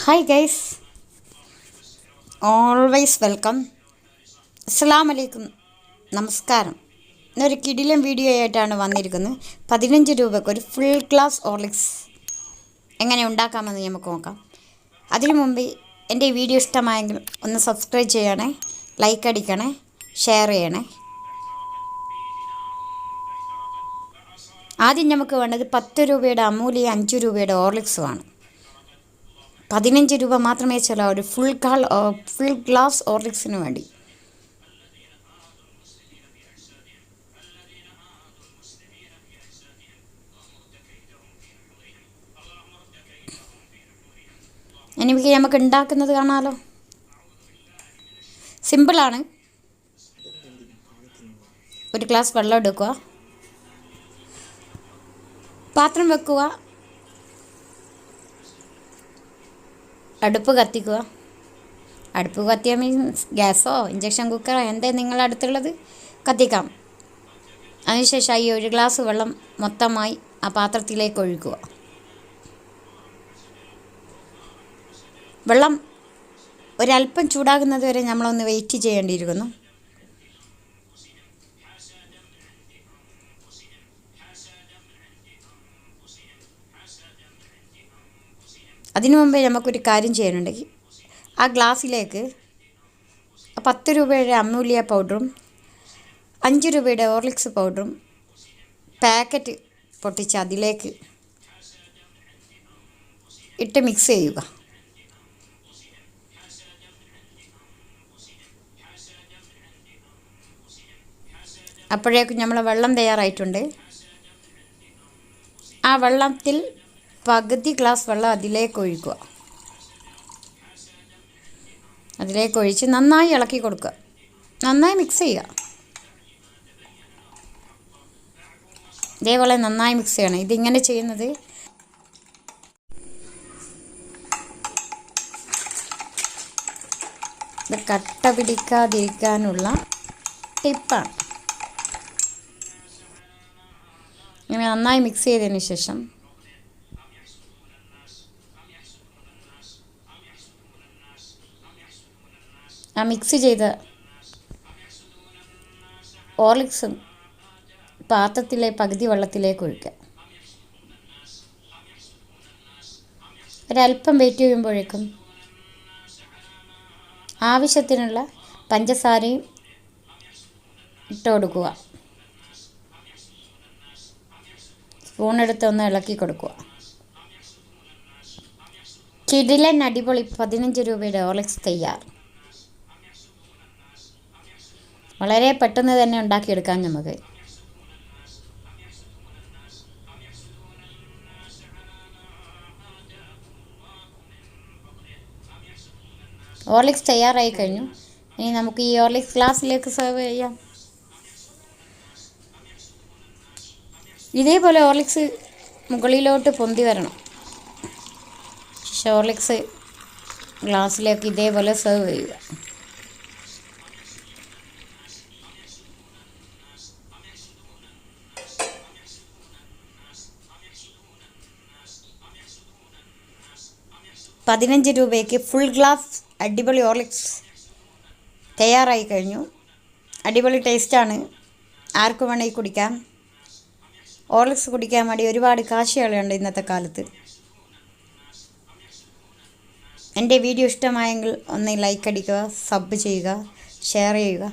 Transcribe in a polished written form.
Hi guys, always welcome. Assalamu alaikum. നമസ്കാരം. ഇന്നൊരു കിടിലൻ വീഡിയോ ആയിട്ടാണ് വന്നിരിക്കുന്നത്. 15 രൂപയ്ക്ക് ഒരു ഫുൾ ഗ്ലാസ് ഹോർലിക്സ് എങ്ങനെ ഉണ്ടാക്കാമെന്ന് നമുക്ക് നോക്കാം. അതിനു മുമ്പ് എൻ്റെ ഈ വീഡിയോ ഇഷ്ടമായെങ്കിൽ ഒന്ന് സബ്സ്ക്രൈബ് ചെയ്യണേ, ലൈക്ക് അടിക്കണേ, ഷെയർ ചെയ്യണേ. ആദ്യം നമുക്ക് വേണ്ടത് 10 രൂപയുടെ അമൂല്യ 5 രൂപയുടെ ഹോർലിക്സുമാണ്. 15 രൂപ മാത്രമേ ചിലവൂ ഒരു ഫുൾ ഗ്ലാസ് ഹോർലിക്സിന് വേണ്ടി. എനിക്ക് നമുക്ക് ഉണ്ടാക്കുന്നത് കാണാമല്ലോ. സിമ്പിളാണ്. ഒരു ഗ്ലാസ് വെള്ളം എടുക്കുക, പാത്രം വെക്കുക, അടുപ്പ് കത്തിക്കുക. അടുപ്പ് കത്തിയാൽ മീൻസ് ഗ്യാസോ ഇൻഡക്ഷൻ കുക്കറോ എന്തേ നിങ്ങളുടെ അടുത്തുള്ളത് കത്തിക്കാം. അതിനുശേഷം ഈ ഒരു ഗ്ലാസ് വെള്ളം മൊത്തമായി ആ പാത്രത്തിലേക്ക് ഒഴിക്കുക. വെള്ളം ഒരല്പം ചൂടാകുന്നത് വരെ നമ്മളൊന്ന് വെയിറ്റ് ചെയ്യേണ്ടിയിരിക്കുന്നു. അതിനു മുമ്പേ നമുക്കൊരു കാര്യം ചെയ്യാനുണ്ടെങ്കിൽ ആ ഗ്ലാസ്സിലേക്ക് 10 രൂപയുടെ അമൂല്യ പൗഡറും 5 രൂപയുടെ ഹോർലിക്സ് പൗഡറും പാക്കറ്റ് പൊട്ടിച്ച് അതിലേക്ക് ഇട്ട് മിക്സ് ചെയ്യുക. അപ്പോഴേക്കും നമ്മളെ വെള്ളം തയ്യാറായിട്ടുണ്ട്. ആ വെള്ളത്തിൽ പകുതി ഗ്ലാസ് വെള്ളം അതിലേക്ക് ഒഴിക്കുക. അതിലേക്ക് ഒഴിച്ച് നന്നായി ഇളക്കി കൊടുക്കുക. നന്നായി മിക്സ് ചെയ്യുക. ഇതേപോലെ നന്നായി മിക്സ് ചെയ്യണം. ഇതിങ്ങനെ ചെയ്യുന്നത് ഇത് കട്ട പിടിക്കാതിരിക്കാനുള്ള ടിപ്പാണ്. ഇങ്ങനെ നന്നായി മിക്സ് ചെയ്തതിന് ശേഷം ആ മിക്സ് ചെയ്ത ഹോർലിക്സും പാത്രത്തിലെ പകുതി വെള്ളത്തിലേക്ക് ഒഴിക്കുക. ഒരല്പം വെയിറ്റ് ചെയ്യുമ്പോഴേക്കും ആവശ്യത്തിനുള്ള പഞ്ചസാരയും ഇട്ട് കൊടുക്കുക. സ്പൂണെടുത്ത് ഒന്ന് ഇളക്കി കൊടുക്കുക. കിടിലൻ അടിപൊളി 15 രൂപയുടെ ഹോർലിക്സ് തയ്യാർ. വളരെ പെട്ടെന്ന് തന്നെ ഉണ്ടാക്കിയെടുക്കാം നമുക്ക്. ഹോർലിക്സ് തയ്യാറായി കഴിഞ്ഞു. ഇനി നമുക്ക് ഈ ഹോർലിക്സ് ഗ്ലാസ്സിലേക്ക് സെർവ് ചെയ്യാം. ഇതേപോലെ ഹോർലിക്സ് മുകളിലോട്ട് പൊന്തി വരണം. ഹോർലിക്സ് ഗ്ലാസ്സിലേക്ക് ഇതേപോലെ സെർവ് ചെയ്യുക. $15 രൂപയ്ക്ക് ഫുൾ ഗ്ലാസ് അടിപൊളി ഹോർലിക്സ് തയ്യാറായി കഴിഞ്ഞു. അടിപൊളി ടേസ്റ്റാണ്. ആർക്കും വേണമെങ്കിൽ കുടിക്കാം. ഹോർലിക്സ് കുടിക്കാൻ വേണ്ടി ഒരുപാട് കാശുകളുണ്ട് ഇന്നത്തെ കാലത്ത്. എൻ്റെ വീഡിയോ ഇഷ്ടമായെങ്കിൽ ഒന്ന് ലൈക്ക് അടിക്കുക, സബ് ചെയ്യുക, ഷെയർ ചെയ്യുക.